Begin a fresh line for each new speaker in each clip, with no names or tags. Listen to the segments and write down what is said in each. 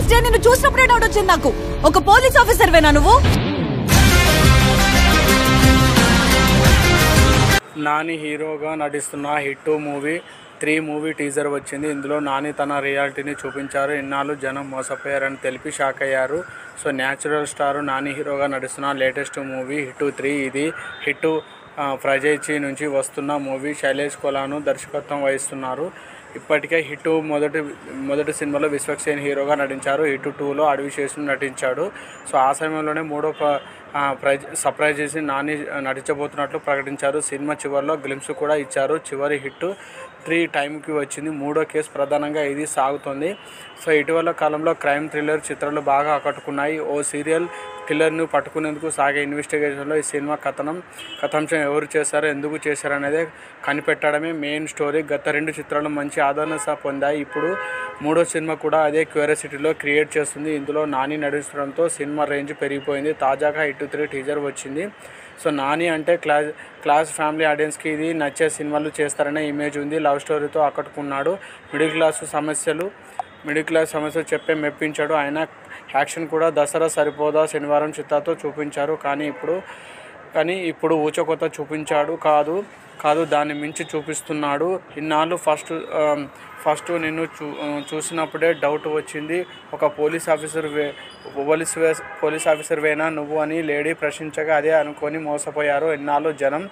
First day నిన్ను చూసినప్పుడే doubt వచ్చింది నాకు. ఒక పోలీస్ ఆఫీసర్ వేనా నువ్వు?
నాని హీరోగా నటిస్తున్న హిట్ మూవీ 3 మూవీ టీజర్ వచ్చింది. ఇందులో నాని తన రియాలిటీని చూపించారు. ఇన్నాళ్ళు జనం మోసపోయారని తెలిపి షాక్ అయ్యారు. సో న్యాచురల్ స్టార్ నాని హీరోగా నటిస్తున్న లేటెస్ట్ మూవీ హిట్ 3. ఇది హిట్ ఫ్రాంచైజీ నుంచి వస్తున్న మూవీ. శైలేష్ కోలాను దర్శకత్వం వహిస్తున్నారు. ఇప్పటికే హిట్ మొదటి సినిమాలో విశ్వక్సేన్ హీరోగా నటించారు. హిట్ 2లో అడవిశేషుని నటించాడు. సో ఆ సమయంలోనే మూడో సర్ప్రైజ్ చేసి నాని నటించబోతున్నట్లు ప్రకటించారు. సినిమా చివరిలో గ్లిమ్స్ కూడా ఇచ్చారు. చివరి హిట్ 3 టైంకి వచ్చింది. 3వ కేసు ప్రధానంగా ఇది సాగుతోంది. సో ఇటీవల కాలంలో క్రైమ్ థ్రిల్లర్ చిత్రాలు బాగా ఆకట్టుకున్నాయి. ఓ సీరియల్ కిల్లర్ను పట్టుకునేందుకు సాగే ఇన్వెస్టిగేషన్లో ఈ సినిమా కథాంశం ఎవరు చేశారో ఎందుకు చేశారు అనేది కనిపెట్టడమే మెయిన్ స్టోరీ. గత 2 చిత్రాలు మంచి ఆదరణ పొందాయి. ఇప్పుడు 3వ సినిమా కూడా అదే క్యూరియాసిటీలో క్రియేట్ చేస్తుంది. ఇందులో నాని నటించడంతో సినిమా రేంజ్ పెరిగిపోయింది. తాజాగా హిట్ 3 టీజర్ వచ్చింది. సో నాని అంటే క్లాస్ ఫ్యామిలీ ఆడియన్స్కి ఇది నచ్చే సినిమాలు చేస్తారనే ఇమేజ్ ఉంది. లవ్ స్టోరీతో ఆకట్టుకున్నాడు. మిడిల్ క్లాస్ సమస్యలు చెప్పే మెప్పించాడు. ఆయన యాక్షన్ కూడా దసరా సరిపోదా శనివారం చిత్తాతో చూపించారు. కానీ ఇప్పుడు ఊచకొత్త చూపించాడు కాదు దాన్ని మించి చూపిస్తున్నాడు. ఇన్నాళ్ళు ఫస్ట్ నిన్ను చూసినప్పుడే డౌట్ వచ్చింది. ఒక పోలీస్ ఆఫీసర్ వేనా నువ్వు అని లేడీ ప్రశ్నించగా అదే అనుకొని మోసపోయారు ఇన్నాళ్ళు జనం.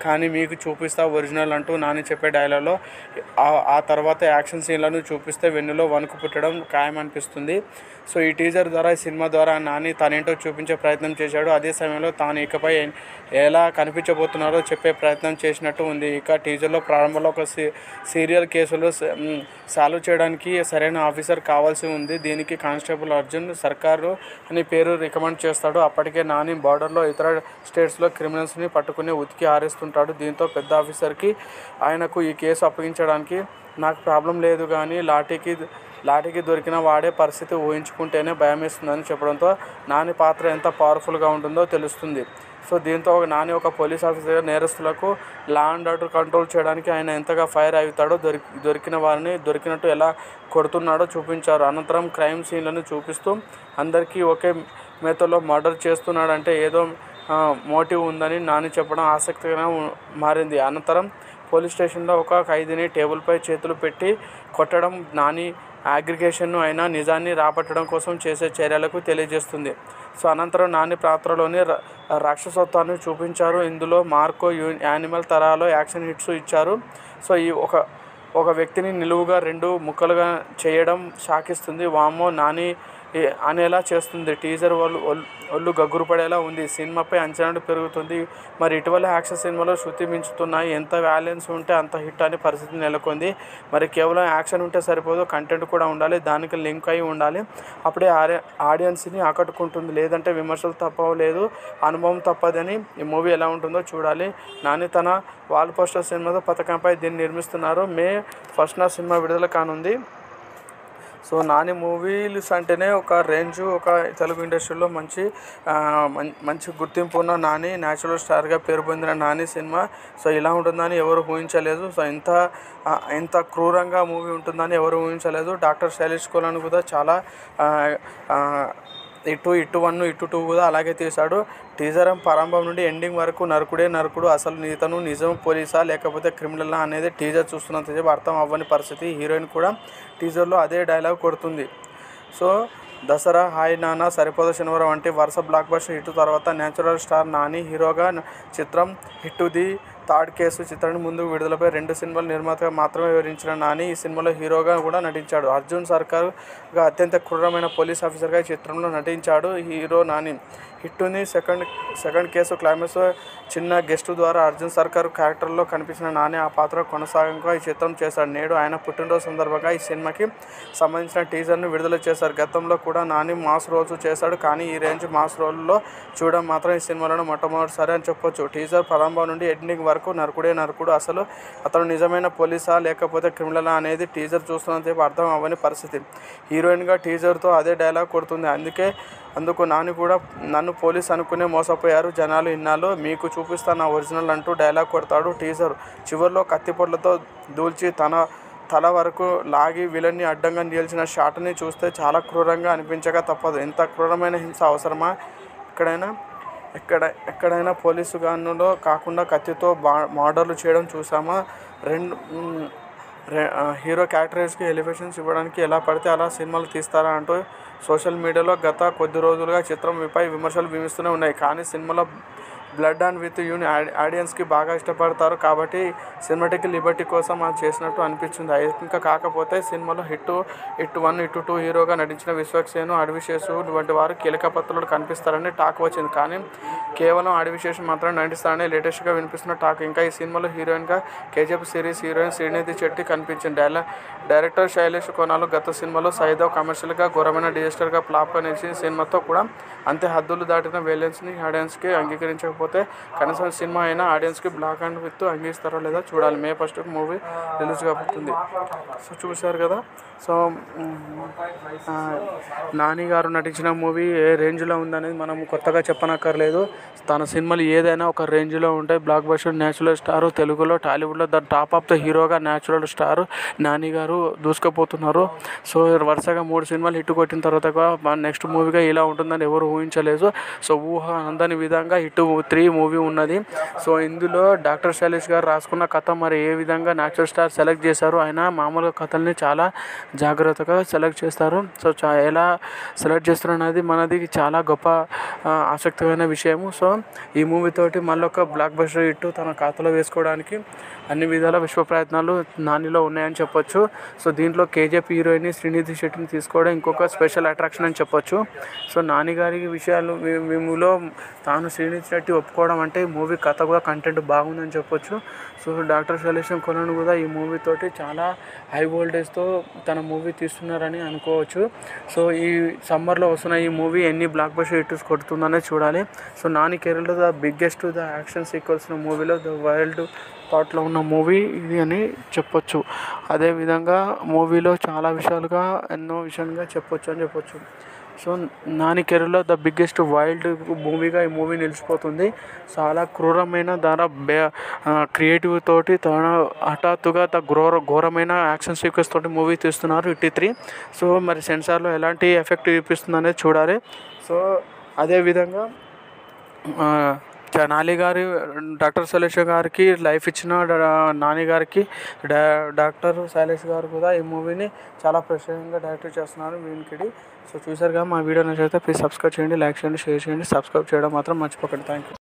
కానీ మీకు చూపిస్తా ఒరిజినల్ అంటూ నాని చెప్పే డైలాగ్లో ఆ తర్వాత యాక్షన్ సీన్లను చూపిస్తే వెన్నులో వణుకు పుట్టడం ఖాయమనిపిస్తుంది. సో ఈ టీజర్ ద్వారా ఈ సినిమా ద్వారా నాని తనేంటో చూపించే ప్రయత్నం చేశాడు. అదే సమయంలో తాను ఇకపై ఎలా కనిపించబోతున్నారో చెప్పే ప్రయత్నం చేసినట్టు ఉంది. ఇక టీజర్లో ప్రారంభంలో ఒక సీరియల్ కేసులో సాల్వ్ చేయడానికి సరైన ఆఫీసర్ కావాల్సి ఉంది. దీనికి కానిస్టేబుల్ అర్జున్ సర్కారు అని పేరు రికమెండ్ చేస్తాడు. అప్పటికే నాని బార్డర్లో ఇతర స్టేట్స్లో క్రిమినల్స్ని పట్టుకుని ఉతికి ఆరేస్తుంటాడు. దీంతో పెద్ద ఆఫీసర్కి ఆయనకు ఈ కేసు అప్పగించడానికి నాకు ప్రాబ్లం లేదు, కానీ లాఠీకి దొరికిన వాడే పరిస్థితి ఊహించుకుంటేనే భయమేస్తుందని చెప్పడంతో నాని పాత్ర ఎంత పవర్ఫుల్గా ఉంటుందో తెలుస్తుంది. సో దీంతో నాని ఒక పోలీస్ ఆఫీసర్గా నేరస్తులకు లా అండ్ ఆర్డర్ కంట్రోల్ చేయడానికి ఆయన ఎంతగా ఫైర్ అవుతాడో, దొరికిన వారిని దొరికినట్టు ఎలా కొడుతున్నాడో చూపించారు. అనంతరం క్రైమ్ సీన్లను చూపిస్తూ అందరికీ ఒకే మెథడ్లో మర్డర్ చేస్తున్నాడంటే ఏదో మోటివ్ ఉందని నాని చెప్పడం ఆసక్తిగా మారింది. అనంతరం పోలీస్ స్టేషన్లో ఒక ఖైదీని టేబుల్పై చేతులు పెట్టి కొట్టడం నాని అగ్రిగేషన్ను అయినా నిజాన్ని రాబట్టడం కోసం చేసే చర్యలకు తెలియజేస్తుంది. సో అనంతరం నాని పాత్రలోని రాక్షసత్వాన్ని చూపించారు. ఇందులో మార్కో యానిమల్ తరహాలో యాక్షన్ హిట్స్ ఇచ్చారు. సో ఈ ఒక వ్యక్తిని నిలువుగా 2 ముక్కలుగా చేయడం షాకిస్తుంది. వామ్మో నాని అనేలా చేస్తుంది. టీజర్ ఒళ్ళు గగ్గురు పడేలా ఉంది. సినిమాపై అంచనాలు పెరుగుతుంది. మరి ఇటీవల యాక్షన్ సినిమాలో శృతి మించుతున్నాయి. ఎంత వ్యాలెన్స్ ఉంటే అంత హిట్ అనే పరిస్థితి నెలకొంది. మరి కేవలం యాక్షన్ ఉంటే సరిపోదు, కంటెంట్ కూడా ఉండాలి, దానికి లింక్ అయి ఉండాలి. అప్పుడే ఆడియన్స్ని ఆకట్టుకుంటుంది. లేదంటే విమర్శలు తప్పలేదు, అనుభవం తప్పదని. ఈ మూవీ ఎలా ఉంటుందో చూడాలి. నాని తన వాల్ పోస్టర్ సినిమాతో పథకంపై దీన్ని నిర్మిస్తున్నారు. మే 1న సినిమా విడుదల కానుంది. సో నాని మూవీస్ అంటేనే ఒక రేంజ్, ఒక తెలుగు ఇండస్ట్రీలో మంచి గుర్తింపు ఉన్న నాని, న్యాచురల్ స్టార్గా పేరు పొందిన నాని సినిమా సో ఇలా ఉంటుందని ఎవరు ఊహించలేదు. సో ఎంత క్రూరంగా మూవీ ఉంటుందని ఎవరు ఊహించలేదు. డాక్టర్ శైలేష్ కోలాను కూడా చాలా ఇటు 1 ఇటు 2 కూడా అలాగే తీశాడు. టీజర్ ప్రారంభం నుండి ఎండింగ్ వరకు నరకుడే నరకుడు, అసలు ఇతను నిజం పోలీసా లేకపోతే క్రిమినలా అనేది టీజర్ చూస్తున్నంతసేపు అర్థం అవ్వని పరిస్థితి. హీరోయిన్ కూడా టీజర్లో అదే డైలాగ్ కొడుతుంది. సో దసరా, హాయ్ నాన్న, సరిపోదా శనివారం వంటి వరుస బ్లాక్ బస్టర్ హిట్ తర్వాత న్యాచురల్ స్టార్ నాని హీరోగా చిత్రం హిట్ ది థర్డ్ కేసు చిత్రాన్ని ముందుకు విడుదలపై 2 సినిమాల నిర్మాతగా మాత్రమే వివరించిన నాని ఈ సినిమాలో హీరోగా కూడా నటించాడు. అర్జున్ సర్కార్గా అత్యంత క్రూరమైన పోలీస్ ఆఫీసర్గా ఈ చిత్రంలో నటించాడు హీరో నాని. హిట్ని సెకండ్ కేసు క్లైమాక్స్ చిన్న గెస్ట్ ద్వారా అర్జున్ సర్కార్ క్యారెక్టర్లో కనిపించిన నాని ఆ పాత్ర కొనసాగంగా ఈ చిత్రం చేశాడు. నేడు ఆయన పుట్టినరోజు సందర్భంగా ఈ సినిమాకి సంబంధించిన టీజర్ను విడుదల చేశారు. గతంలో కూడా నాని మాస్ రోల్స్ చేశాడు, కానీ ఈ రేంజ్ మాస్ రోల్లో చూడడం మాత్రం ఈ సినిమాలో మొట్టమొదటిసారి అని చెప్పొచ్చు. టీజర్ ప్రారంభం నుండి ఎండింగ్ వరకు నరకుడే నరకుడు, అసలు అతను నిజమైన పోలీసా లేకపోతే క్రిమినలా అనేది టీజర్ చూస్తున్నంతసేపు అర్థం అవ్వని పరిస్థితి. హీరోయిన్గా టీజర్తో అదే డైలాగ్ కొడుతుంది. అందుకు నాని కూడా నన్ను పోలీస్ అనుకునే మోసపోయారు జనాలు, ఇన్నాళ్ళు మీకు చూపిస్తా నా ఒరిజినల్ అంటూ డైలాగ్ కొడతాడు. టీజర్ చివరిలో కత్తిపొట్లతో దూల్చి తల వరకు లాగి విలన్ని అడ్డంగా నిలిచిన షాట్ని చూస్తే చాలా క్రూరంగా అనిపించక తప్పదు. ఇంత క్రూరమైన హింస అవసరమా? ఎక్కడైనా పోలీసు గన్నులో కాకుండా కత్తితో మర్డర్లు చేయడం చూసామా? హీరో క్యారెక్టర్స్కి ఎలివేషన్స్ ఇవ్వడానికి ఎలా పడితే అలా సినిమాలు తీస్తారా అంటూ సోషల్ మీడియాలో గత కొద్ది రోజులుగా చిత్రంపై విమర్శలు వినిపిస్తూనే ఉన్నాయి. కానీ సినిమాలో బ్లడ్ అండ్ విత్ యూని ఆడియన్స్కి బాగా ఇష్టపడతారు కాబట్టి సినిమాటిక్ లిబర్టీ కోసం అది చేసినట్టు అనిపించింది. ఇంకా కాకపోతే సినిమాలో హిట్ 1, హిట్ 2 హీరోగా నటించిన విశ్వక్సేన్, అడవిశేషు వంటి వారు కీలక పాత్రలు కనిపిస్తారని టాక్ వచ్చింది. కానీ కేవలం అడవిశేషు మాత్రమే నటిస్తారని లేటెస్ట్గా వినిపిస్తున్న టాక్. ఇంకా ఈ సినిమాలో హీరోయిన్గా KGF series heroine Srinidhi Shetty కనిపించింది. డైరెక్టర్ శైలేష్ కొనాలు గత సినిమాలో సైదవ్ కమర్షియల్గా ఘోరమైన డిజాస్టర్గా ఫ్లాప్గా నిలిచిన సినిమాతో కూడా అంతే హద్దులు దాటిన వేలెన్స్ని ఆడియన్స్కి అంగీకరించకపోతే కనీసం సినిమా అయినా ఆడియన్స్కి బ్లాక్ అండ్ విత్ అంగీస్తారో లేదా చూడాలి. May 1 మూవీ రిలీజ్ కాబోతుంది. సో చూశారు కదా. సో నాని గారు నటించిన మూవీ ఏ రేంజ్లో ఉందనేది మనం కొత్తగా చెప్పనక్కర్లేదు. తన సినిమాలు ఏదైనా ఒక రేంజ్లో ఉంటాయి. బ్లాక్ బస్టర్ న్యాచురల్ స్టార్, తెలుగులో టాలీవుడ్లో ద టాప్ ఆఫ్ ద హీరోగా న్యాచురల్ స్టార్ నాని గారు దూసుకుపోతున్నారు. సో వరుసగా 3 సినిమాలు హిట్ కొట్టిన తర్వాత నెక్స్ట్ మూవీగా ఇలా ఉంటుందని ఎవరు ఊహించలేదు. సో ఊహ అందని విధంగా హిట్ 3 మూవీ ఉన్నది. సో ఇందులో డాక్టర్ శైలేష్ గారు రాసుకున్న కథ మరి ఏ విధంగా న్యాచురల్ స్టార్ సెలెక్ట్ చేశారు. ఆయన మామూలుగా కథల్ని చాలా జాగ్రత్తగా సెలెక్ట్ చేస్తారు. సో ఎలా సెలెక్ట్ చేస్తారు అనేది మనది చాలా గొప్ప ఆసక్తికరమైన విషయము. సో ఈ మూవీతోటి మళ్ళీ ఒక బ్లాక్ బస్టర్ హిట్ తన ఖాతాలో వేసుకోవడానికి అన్ని విధాల విశ్వ ప్రయత్నాలు నానిలో ఉన్నాయని చెప్పొచ్చు. సో దీంట్లో కేజీఎఫ్ హీరోయిన్ శ్రీనిధి శెట్టిని తీసుకోవడం ఇంకొక స్పెషల్ అట్రాక్షన్ అని చెప్పొచ్చు. సో నాని గారి విషయాలు మూవీలో తాను శ్రీనిధి శెట్టి ఒప్పుకోవడం అంటే మూవీ కథ కూడా కంటెంట్ బాగుందని చెప్పొచ్చు. సో డాక్టర్ శైలేష్ కొనను కూడా ఈ మూవీతోటి చాలా హై వోల్టేజ్తో తన మూవీ తీస్తున్నారని అనుకోవచ్చు. సో ఈ సమ్మర్లో వస్తున్న ఈ మూవీ ఎన్ని బ్లాక్ బస్టర్ హిట్స్ కొడుతుందనే చూడాలి. సో నాని కెరీర్లో the biggest the action sequence మూవీలో ద వైల్డ్ థాట్లో ఉన్న మూవీ ఇది అని చెప్పొచ్చు. అదేవిధంగా మూవీలో చాలా ఎన్నో విషయాలుగా చెప్పొచ్చు అని చెప్పొచ్చు. సో నాని కెరీర్లో ద బిగ్గెస్ట్ వైల్డ్ మూవీగా ఈ మూవీ నిలిచిపోతుంది. చాలా క్రూరమైన క్రియేటివ్ తోటి తన హఠాత్తుగా ఘోరమైన యాక్షన్ సీక్వెన్స్ తోటి మూవీ తీస్తున్నారు హిట్ 3. సో మరి సెన్సార్లో ఎలాంటి ఎఫెక్ట్ చూపిస్తుంది అనేది చూడాలి. సో అదేవిధంగా నాని గారి డాక్టర్ శైలేష్ గారికి లైఫ్ ఇచ్చిన నాని గారికి డాక్టర్ శైలేష్ గారు కూడా ఈ మూవీని చాలా ప్రత్యేకంగా డైరెక్ట్ చేస్తున్నారు వీనికి. సో చూసారుగా మా వీడియో నచ్చితే ప్లీజ్ సబ్స్క్రైబ్ చేయండి, లైక్ చేయండి, షేర్ చేయండి. సబ్స్క్రైబ్ చేయడం మాత్రం మర్చిపోకండి. Thank you.